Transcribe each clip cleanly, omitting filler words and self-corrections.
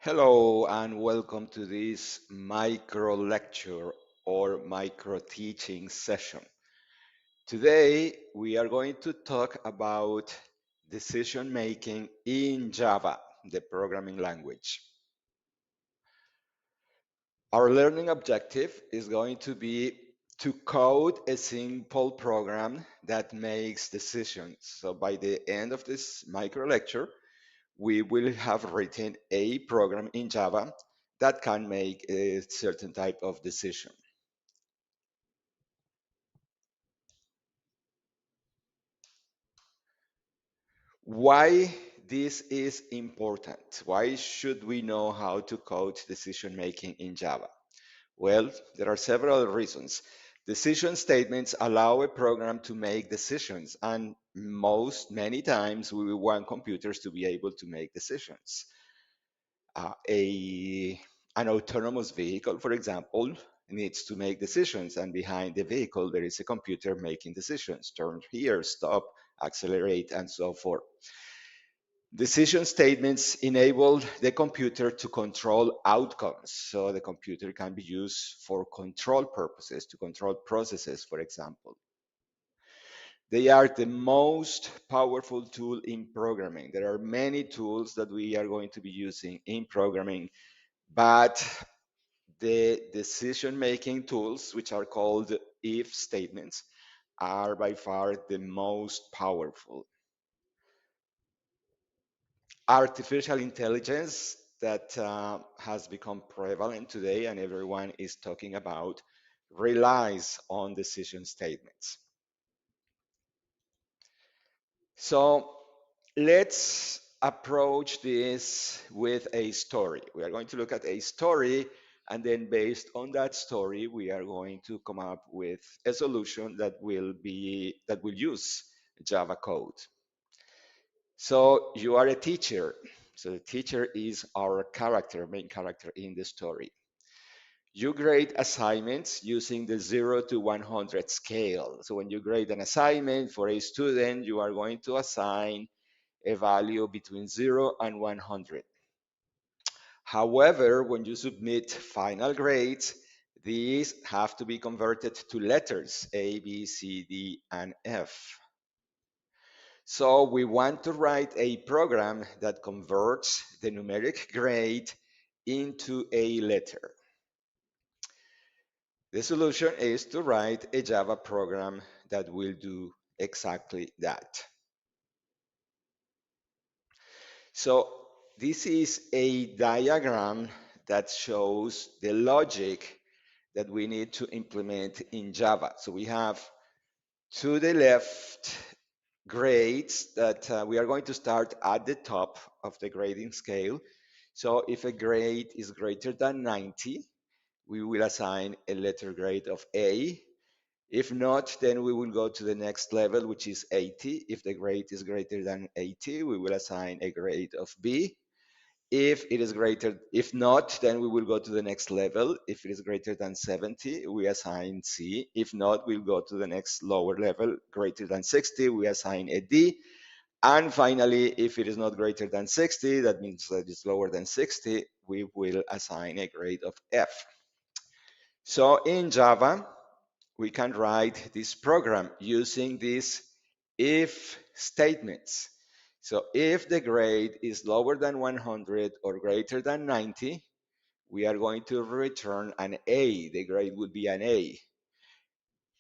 Hello and welcome to this micro lecture or micro teaching session. Today we are going to talk about decision making in Java, the programming language. Our learning objective is going to be to code a simple program that makes decisions. So by the end of this micro lecture, we will have written a program in Java that can make a certain type of decision. Why this is important? Why should we know how to code decision making in Java? Well, there are several reasons. Decision statements allow a program to make decisions, and many times we want computers to be able to make decisions. A an autonomous vehicle, for example, needs to make decisions, and behind the vehicle there is a computer making decisions: turn here, stop, accelerate, and so forth. Decision statements enable the computer to control outcomes, so the computer can be used for control purposes, to control processes, for example. They are the most powerful tool in programming. There are many tools that we are going to be using in programming, but the decision-making tools, which are called if statements, are by far the most powerful. Artificial intelligence that has become prevalent today and everyone is talking about relies on decision statements. So let's approach this with a story. We are going to look at a story, and then based on that story, we are going to come up with a solution that will use Java code. So you are a teacher. So the teacher is our main character in the story. You grade assignments using the 0 to 100 scale. So when you grade an assignment for a student, you are going to assign a value between 0 and 100. However, when you submit final grades, these have to be converted to letters A, B, C, D, and F. So we want to write a program that converts the numeric grade into a letter. The solution is to write a Java program that will do exactly that. So this is a diagram that shows the logic that we need to implement in Java. So we have to the left grades that we are going to start at the top of the grading scale. So if a grade is greater than 90, we will assign a letter grade of A. If not, then we will go to the next level, which is 80. If the grade is greater than 80, we will assign a grade of B. If not, then we will go to the next level. If it is greater than 70, we assign C. If not, we'll go to the next lower level. Greater than 60, we assign a D. And finally, if it is not greater than 60, that means that it's lower than 60, we will assign a grade of F. So in Java, we can write this program using these if statements. So if the grade is lower than 100 or greater than 90, we are going to return an A. The grade would be an A.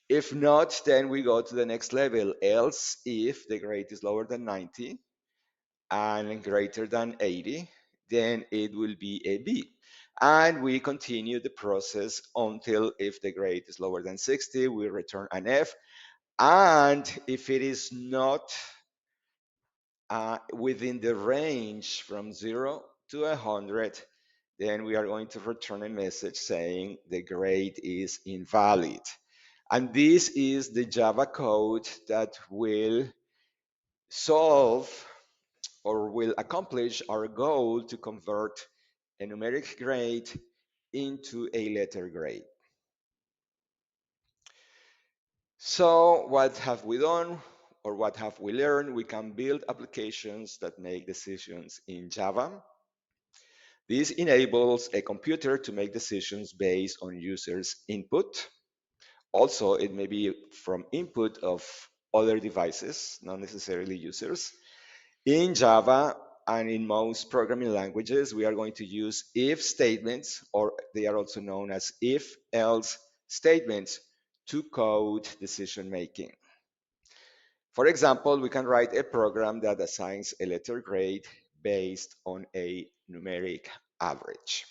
If not, then we go to the next level. Else, if the grade is lower than 90 and greater than 80, then it will be a B. And we continue the process until if the grade is lower than 60, we return an F. And if it is not within the range from 0 to 100, then we are going to return a message saying the grade is invalid. And this is the Java code that will solve or will accomplish our goal to convert a numeric grade into a letter grade. So what have we done, or what have we learned? We can build applications that make decisions in Java. This enables a computer to make decisions based on users' input. Also, it may be from input of other devices, not necessarily users. In Java and in most programming languages, we are going to use if statements, or they are also known as if-else statements, to code decision making. For example, we can write a program that assigns a letter grade based on a numeric average.